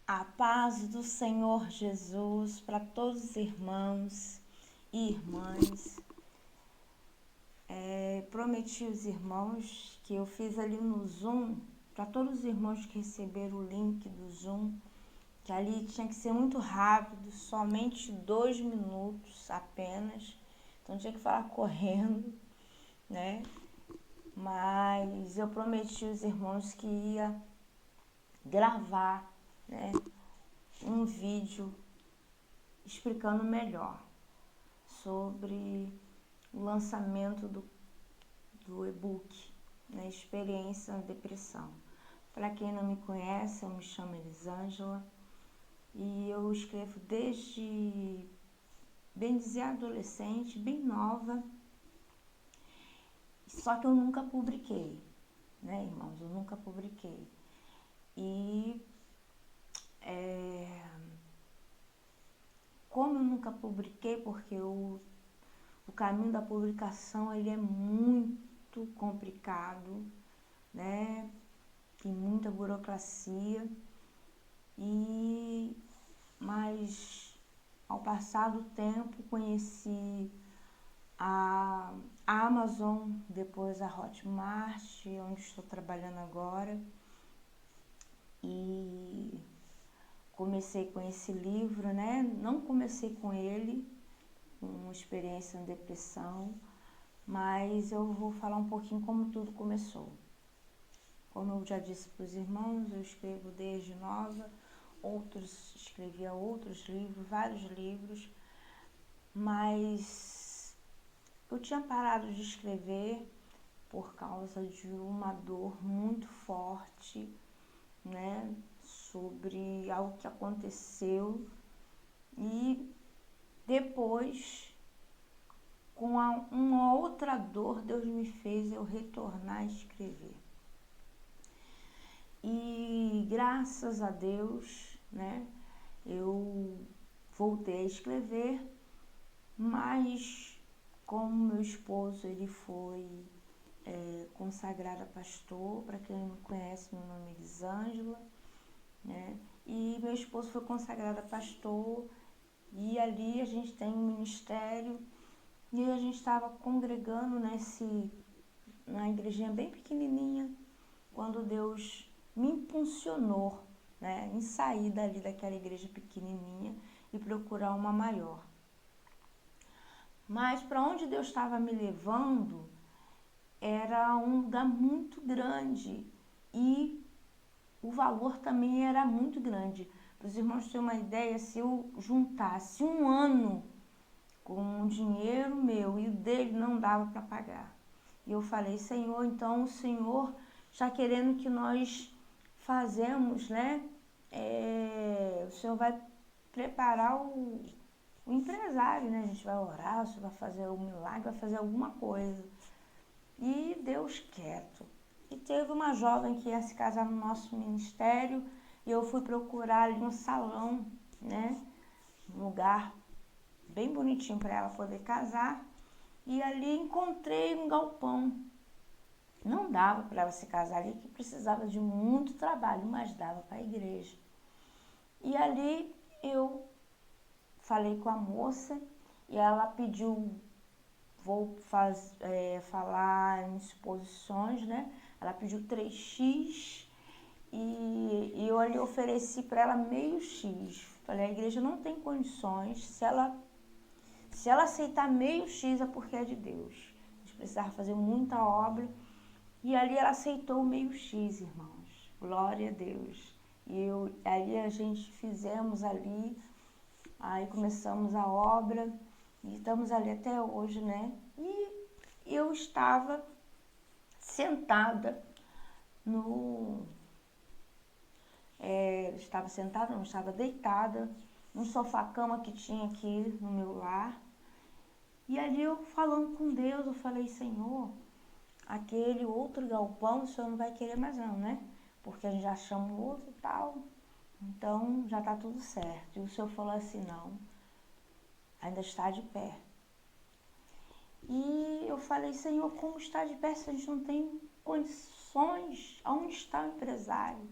A paz do Senhor Jesus para todos os irmãos e irmãs. Prometi aos irmãos que eu fiz ali no Zoom, para todos os irmãos que receberam o link do Zoom, que ali tinha que ser muito rápido, somente 2 minutos apenas. Então tinha que falar correndo, né? Mas eu prometi aos irmãos que ia gravar, né, um vídeo explicando melhor sobre o lançamento do e-book, né, Experiência na Depressão. Para quem não me conhece, eu me chamo Elisângela e eu escrevo desde, bem dizer, adolescente, bem nova, só que eu nunca publiquei, né, irmãos? Eu nunca publiquei. E como eu nunca publiquei, porque o caminho da publicação ele é muito complicado, né? Tem muita burocracia, mas ao passar do tempo conheci a Amazon, depois a Hotmart, onde estou trabalhando agora, e comecei com esse livro, né? Não comecei com ele, com Experiência na Depressão, mas eu vou falar um pouquinho como tudo começou. Como eu já disse para os irmãos, eu escrevo desde nova, escrevia outros livros, vários livros, mas eu tinha parado de escrever por causa de uma dor muito forte, né, sobre algo que aconteceu e depois, com uma outra dor, Deus me fez eu retornar a escrever. E graças a Deus, né, eu voltei a escrever, mas como meu esposo ele foi consagrado a pastor, para quem não me conhece, meu nome é Elisângela, né, e meu esposo foi consagrado a pastor, e ali a gente tem um ministério, e a gente estava congregando na igrejinha bem pequenininha, quando Deus me impulsionou, né, em sair dali daquela igreja pequenininha e procurar uma maior. Mas para onde Deus estava me levando era um lugar muito grande e o valor também era muito grande. Para os irmãos terem uma ideia, se eu juntasse um ano com o dinheiro meu e o dele, não dava para pagar. E eu falei, Senhor, então o Senhor está querendo que nós fazemos, né? O Senhor vai preparar o empresário, né? A gente vai orar, o Senhor vai fazer um milagre, vai fazer alguma coisa. E Deus quieto. E teve uma jovem que ia se casar no nosso ministério e eu fui procurar ali um salão, né? Um lugar bem bonitinho para ela poder casar. E ali encontrei um galpão. Não dava para ela se casar ali, que precisava de muito trabalho, mas dava para a igreja. E ali eu falei com a moça e ela pediu, falar em exposições, né? Ela pediu 3x e eu ali ofereci para ela meio X. Falei, a igreja não tem condições, se ela aceitar meio X é porque é de Deus. A gente precisava fazer muita obra. E ali ela aceitou o meio X, irmãos. Glória a Deus. Ali a gente fizemos ali, aí começamos a obra e estamos ali até hoje, né? E eu estava sentada estava deitada no sofá-cama que tinha aqui no meu lar. E ali eu falando com Deus, eu falei, Senhor, aquele outro galpão o Senhor não vai querer mais não, né? Porque a gente já achamos outro e tal, então já tá tudo certo. E o Senhor falou assim, não, ainda está de pé. E eu falei, Senhor, como está de pé se a gente não tem condições? Onde está o empresário?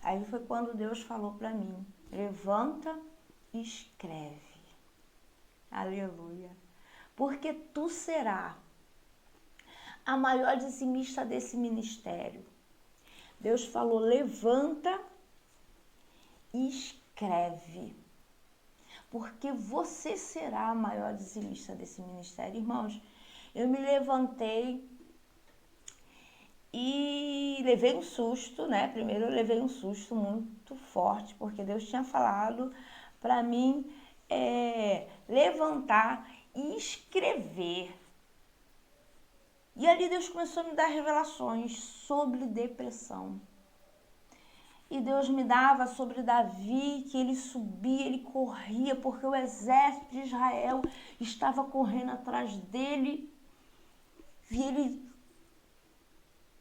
Aí foi quando Deus falou para mim, levanta e escreve. Aleluia. Porque tu será a maior dizimista desse ministério. Deus falou, levanta e escreve. Porque você será a maior dizimista desse ministério. Irmãos, eu me levantei e levei um susto, né? Primeiro eu levei um susto muito forte, porque Deus tinha falado para mim levantar e escrever. E ali Deus começou a me dar revelações sobre depressão. E Deus me dava sobre Davi, que ele subia, ele corria, porque o exército de Israel estava correndo atrás dele. E ele,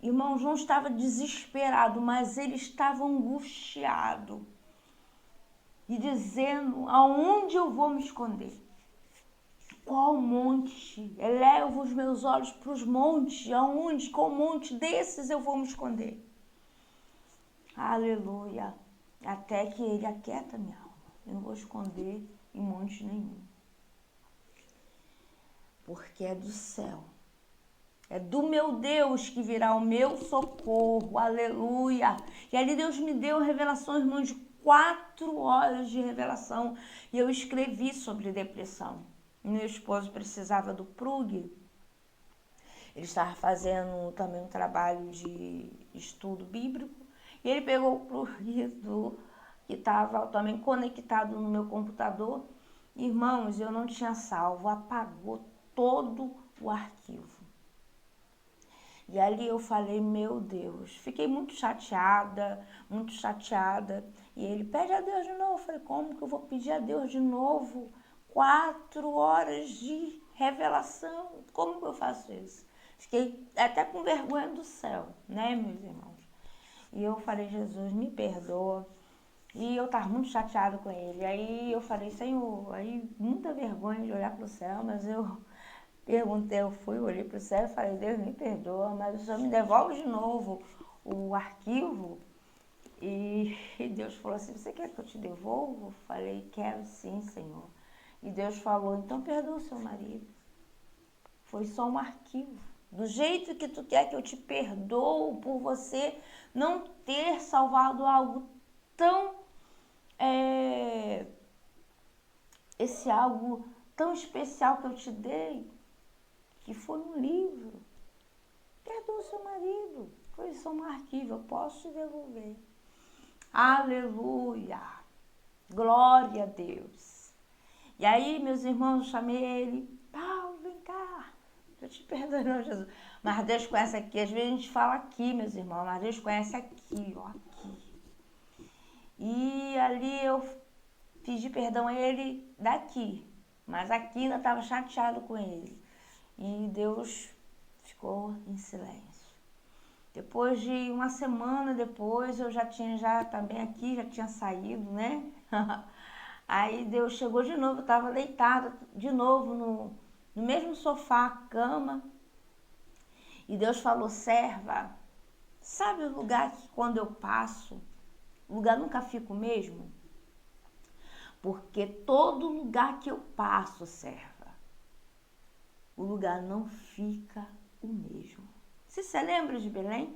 irmãos, não estava desesperado, mas ele estava angustiado. E dizendo, aonde eu vou me esconder? Qual monte? Elevo os meus olhos para os montes. Aonde? Qual monte desses eu vou me esconder? Aleluia. Até que ele aquieta minha alma. Eu não vou esconder em monte nenhum. Porque é do céu. É do meu Deus que virá o meu socorro. Aleluia. E ali Deus me deu revelação, irmão, de 4 horas de revelação. E eu escrevi sobre depressão. Meu esposo precisava do PRUG. Ele estava fazendo também um trabalho de estudo bíblico. E ele pegou o PRUG que estava também conectado no meu computador. Irmãos, eu não tinha salvo. Apagou todo o arquivo. E ali eu falei, meu Deus, fiquei muito chateada. E ele, pede a Deus de novo. Eu falei, como que eu vou pedir a Deus de novo? 4 horas de revelação. Como que eu faço isso? Fiquei até com vergonha do céu, né, meus irmãos? E eu falei, Jesus, me perdoa. E eu estava muito chateada com ele. Aí eu falei, Senhor, aí muita vergonha de olhar para o céu, mas eu perguntei, olhei para o céu e falei, Deus me perdoa, mas o Senhor me devolve de novo o arquivo. E Deus falou assim, você quer que eu te devolva? Eu falei, quero sim, Senhor. E Deus falou, então perdoa o seu marido. Foi só um arquivo. Do jeito que tu quer que eu te perdoo por você não ter salvado algo tão... esse algo tão especial que eu te dei, que foi um livro. Perdoa o seu marido. Foi só um arquivo, eu posso te devolver. Aleluia. Glória a Deus. E aí, meus irmãos, eu chamei ele. Paulo, vem cá. Eu te perdoo, não, Jesus. Mas Deus conhece aqui. Às vezes a gente fala aqui, meus irmãos, mas Deus conhece aqui, ó, aqui. E ali eu pedi perdão a ele daqui. Mas aqui ainda estava chateado com ele. E Deus ficou em silêncio. Depois de uma semana depois, eu já tinha também aqui, já tinha saído, né? Aí Deus chegou de novo, eu estava deitada de novo no mesmo sofá, cama. E Deus falou, serva, sabe o lugar que quando eu passo, o lugar nunca fica o mesmo? Porque todo lugar que eu passo, serva, o lugar não fica o mesmo. Você lembra de Belém?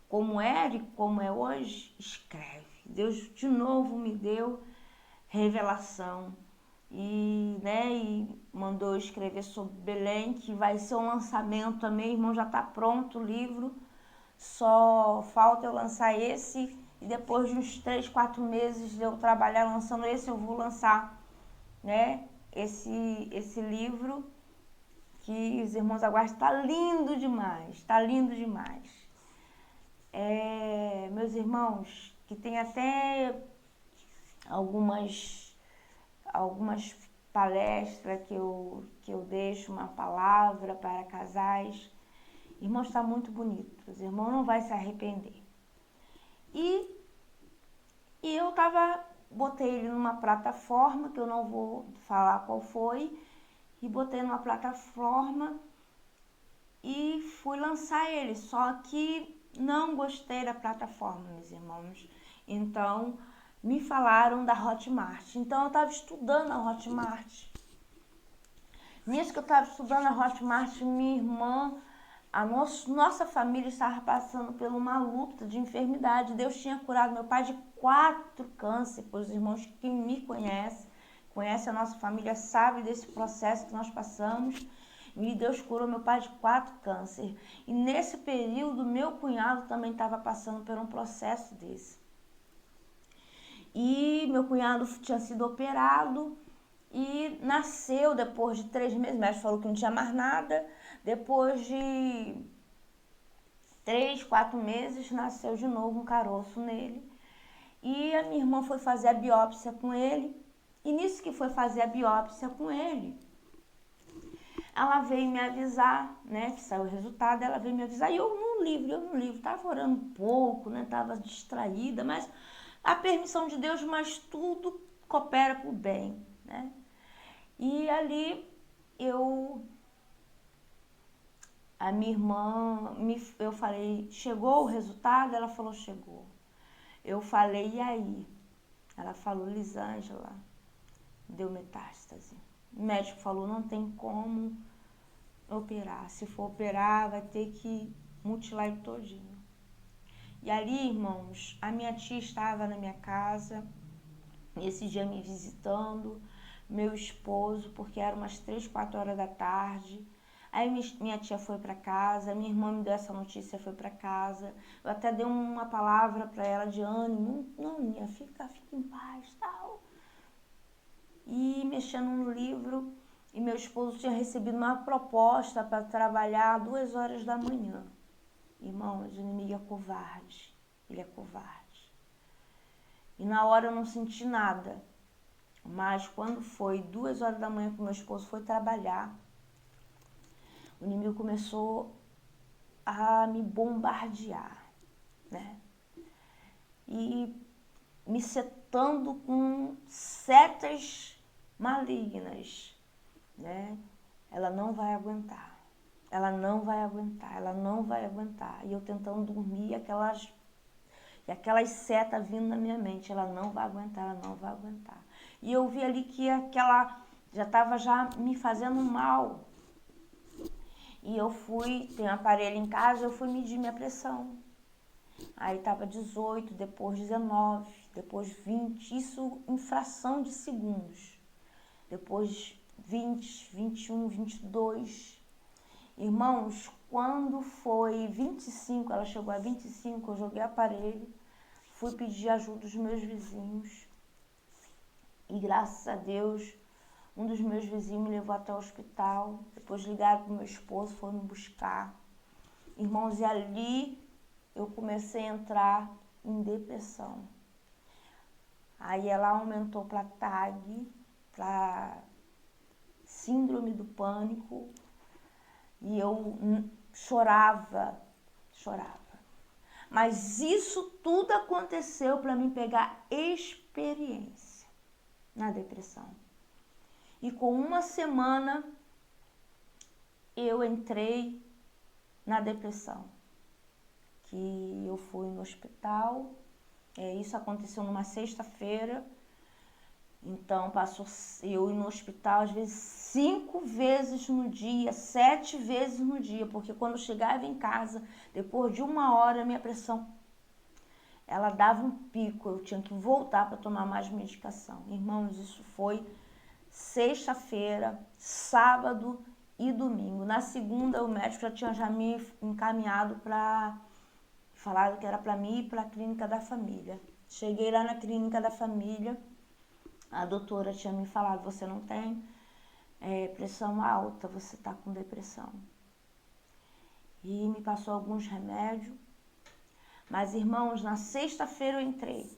Como era e como é hoje? Escreve. Deus de novo me deu revelação e mandou eu escrever sobre Belém, que vai ser um lançamento também, irmão, já está pronto o livro. Só falta eu lançar esse e depois de uns 3, 4 meses de eu trabalhar lançando esse, eu vou lançar, né, esse livro que os irmãos aguardam. Está lindo demais, está lindo demais. Meus irmãos, que tem até algumas palestras que eu deixo uma palavra para casais. Irmãos, está muito bonito. Os irmãos não vão se arrepender. E eu botei ele numa plataforma, que eu não vou falar qual foi, e botei numa plataforma e fui lançar ele. Só que não gostei da plataforma, meus irmãos. Então, me falaram da Hotmart. Então, eu estava estudando a Hotmart. Nisso que eu estava estudando a Hotmart, minha irmã, nossa família estava passando por uma luta de enfermidade. Deus tinha curado meu pai de 4 cânceres. Os irmãos que me conhecem a nossa família, sabem desse processo que nós passamos. E Deus curou meu pai de 4 cânceres. E nesse período, meu cunhado também estava passando por um processo desse. E meu cunhado tinha sido operado e nasceu depois de 3 meses. O médico falou que não tinha mais nada. Depois de 3, 4 meses, nasceu de novo um caroço nele. E a minha irmã foi fazer a biópsia com ele. E nisso que foi fazer a biópsia com ele, ela veio me avisar, né, que saiu o resultado, ela veio me avisar, e eu no livro, tava orando um pouco, né, tava distraída, mas a permissão de Deus, mas tudo coopera pro bem, né. E ali a minha irmã, eu falei, chegou o resultado? Ela falou, chegou. Eu falei, e aí? Ela falou, Lisângela, deu metástase. O médico falou, não tem como operar. Se for operar, vai ter que mutilar ele todinho. E ali, irmãos, a minha tia estava na minha casa, nesse dia me visitando, meu esposo, porque era umas 3, 4 horas da tarde. Aí minha tia foi para casa, minha irmã me deu essa notícia, foi para casa. Eu até dei uma palavra para ela de ânimo, não, minha, fica em paz, tal. E mexendo no livro, e meu esposo tinha recebido uma proposta para trabalhar 2 horas da manhã. Irmãos, o inimigo é covarde, ele é covarde. E na hora eu não senti nada, mas quando foi 2 horas da manhã que meu esposo foi trabalhar, o inimigo começou a me bombardear, né? E me setando com setas malignas, né? Ela não vai aguentar, ela não vai aguentar, ela não vai aguentar. E eu tentando dormir, aquelas setas vindo na minha mente, ela não vai aguentar, ela não vai aguentar. E eu vi ali que aquela já estava já me fazendo mal. E eu tenho um aparelho em casa, eu fui medir minha pressão. Aí estava 18, depois 19, depois 20, isso em fração de segundos. Depois 20, 21, 22. Irmãos, quando foi 25, ela chegou a 25, eu joguei o aparelho, fui pedir ajuda dos meus vizinhos. E graças a Deus, um dos meus vizinhos me levou até o hospital. Depois ligaram para o meu esposo, foi me buscar. Irmãos, e ali eu comecei a entrar em depressão. Aí ela aumentou para TAG, para síndrome do pânico. E eu chorava. Mas isso tudo aconteceu para mim pegar experiência na depressão. E com 1 semana eu entrei na depressão. Que eu fui no hospital, isso aconteceu numa sexta-feira. Então passou eu ir no hospital às vezes 5 vezes no dia, 7 vezes no dia, porque quando eu chegava em casa, depois de 1 hora, minha pressão, ela dava um pico, eu tinha que voltar para tomar mais medicação. Irmãos, isso foi sexta-feira, sábado e domingo. Na segunda, o médico já me encaminhado para falar que era para mim ir para a clínica da família. Cheguei lá na clínica da família, a doutora tinha me falado, você não tem pressão alta, você está com depressão. E me passou alguns remédios. Mas, irmãos, na sexta-feira eu entrei.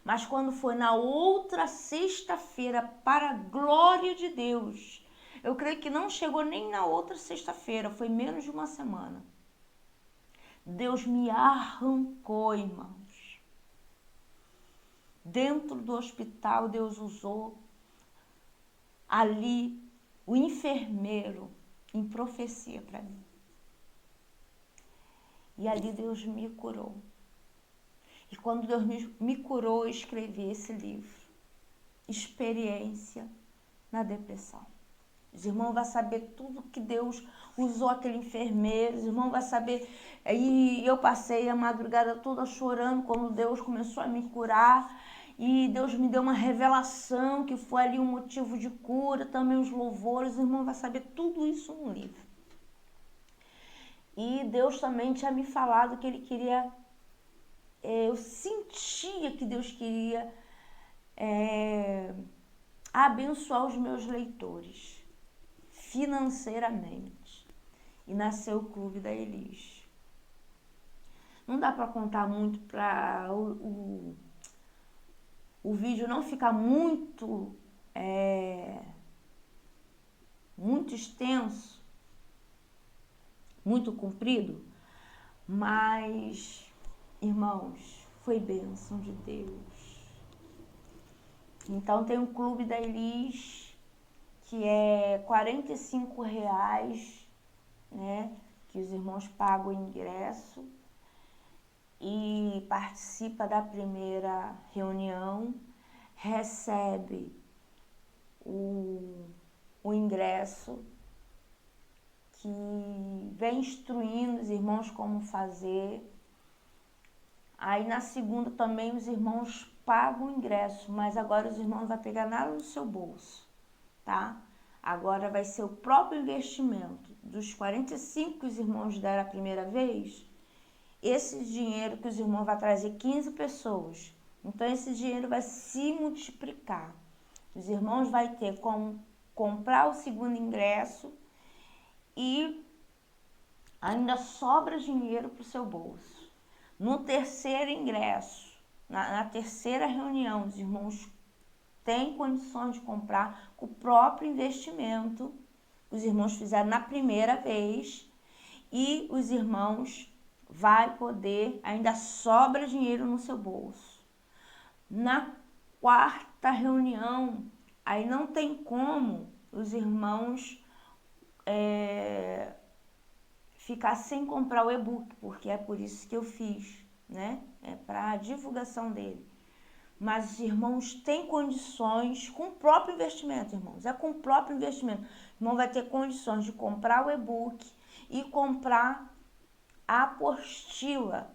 Mas quando foi na outra sexta-feira, para a glória de Deus, eu creio que não chegou nem na outra sexta-feira, foi menos de 1 semana. Deus me arrancou, irmãos. Dentro do hospital, Deus usou ali o enfermeiro em profecia para mim. E ali Deus me curou. E quando Deus me curou, eu escrevi esse livro, Experiência na Depressão. Os irmãos vão saber tudo que Deus usou aquele enfermeiro, os irmãos vão saber. E eu passei a madrugada toda chorando quando Deus começou a me curar. E Deus me deu uma revelação que foi ali um motivo de cura, também os louvores. Os irmãos vão saber tudo isso no livro. E Deus também tinha me falado que Ele queria... eu sentia que Deus queria abençoar os meus leitores financeiramente. E nasceu o Clube da Elis. Não dá para contar muito para o vídeo não ficar muito extenso, muito comprido, mas, irmãos, foi bênção de Deus. Então tem um Clube da Elis que é R$45, né? Que os irmãos pagam o ingresso e participa da primeira reunião, recebe o ingresso, que vem instruindo os irmãos como fazer. Aí na segunda também os irmãos pagam o ingresso, mas agora os irmãos não vão pegar nada no seu bolso, tá? Agora vai ser o próprio investimento dos 45 que os irmãos deram a primeira vez. Esse dinheiro que os irmãos vão trazer 15 pessoas. Então esse dinheiro vai se multiplicar. Os irmãos vão ter como comprar o segundo ingresso e ainda sobra dinheiro para o seu bolso. No terceiro ingresso, na terceira reunião, os irmãos têm condições de comprar com o próprio investimento que os irmãos fizeram na primeira vez, e os irmãos vai poder, ainda sobra dinheiro no seu bolso. Na quarta reunião, aí não tem como os irmãos ficar sem comprar o e-book, porque é por isso que eu fiz, né? É para a divulgação dele. Mas os irmãos têm condições, com o próprio investimento, irmãos, é com o próprio investimento. O irmão vai ter condições de comprar o e-book e comprar a apostila,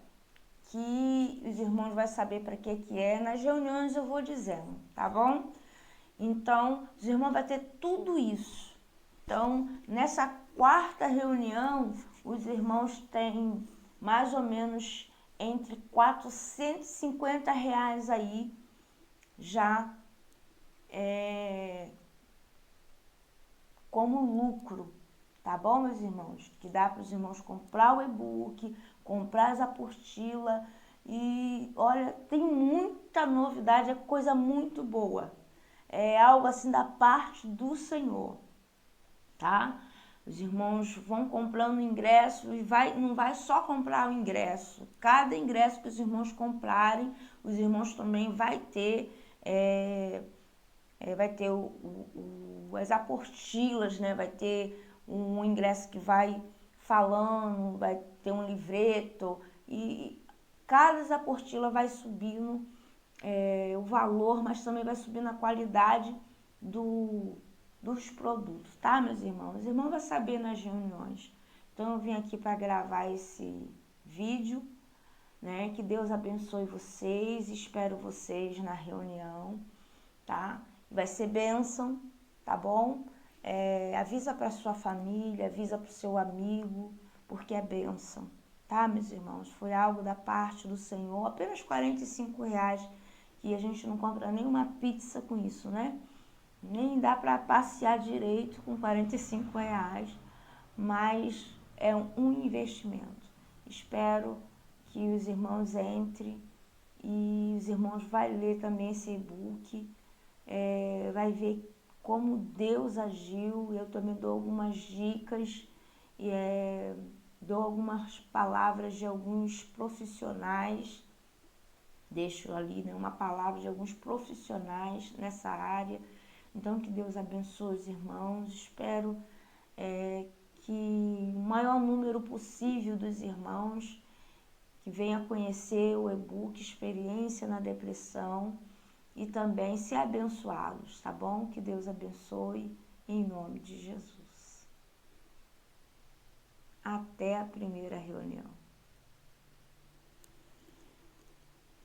que os irmãos vão saber para que é. Nas reuniões eu vou dizendo, tá bom? Então, os irmãos vão ter tudo isso. Então, nessa quarta reunião, os irmãos têm mais ou menos entre R$450 aí, já como lucro, tá bom, meus irmãos? Que dá para os irmãos comprar o e-book, comprar as apostilas. E olha, tem muita novidade, é coisa muito boa. É algo assim da parte do Senhor, tá? Os irmãos vão comprando ingresso e não vai só comprar o ingresso. Cada ingresso que os irmãos comprarem, os irmãos também vai ter as apostilas, né? Vai ter um ingresso que vai falando, vai ter um livreto, e cada apostila vai subindo o valor, mas também vai subindo a qualidade dos produtos, tá, meus irmãos? Os irmãos vão saber nas reuniões. Então eu vim aqui para gravar esse vídeo, né? Que Deus abençoe vocês, espero vocês na reunião, tá? Vai ser bênção, tá bom? Avisa para sua família, avisa para o seu amigo, porque é bênção, tá, meus irmãos? Foi algo da parte do Senhor, apenas R$45, que a gente não compra nenhuma pizza com isso, né? Nem dá para passear direito com R$45, mas é um investimento. Espero que os irmãos entrem e os irmãos vão ler também esse e-book, vai ver como Deus agiu. Eu também dou algumas dicas e dou algumas palavras de alguns profissionais, deixo ali, né, uma palavra de alguns profissionais nessa área. Então, que Deus abençoe os irmãos. Espero que o maior número possível dos irmãos que venha conhecer o e-book Experiência na Depressão e também ser abençoados, tá bom? Que Deus abençoe em nome de Jesus. Até a primeira reunião.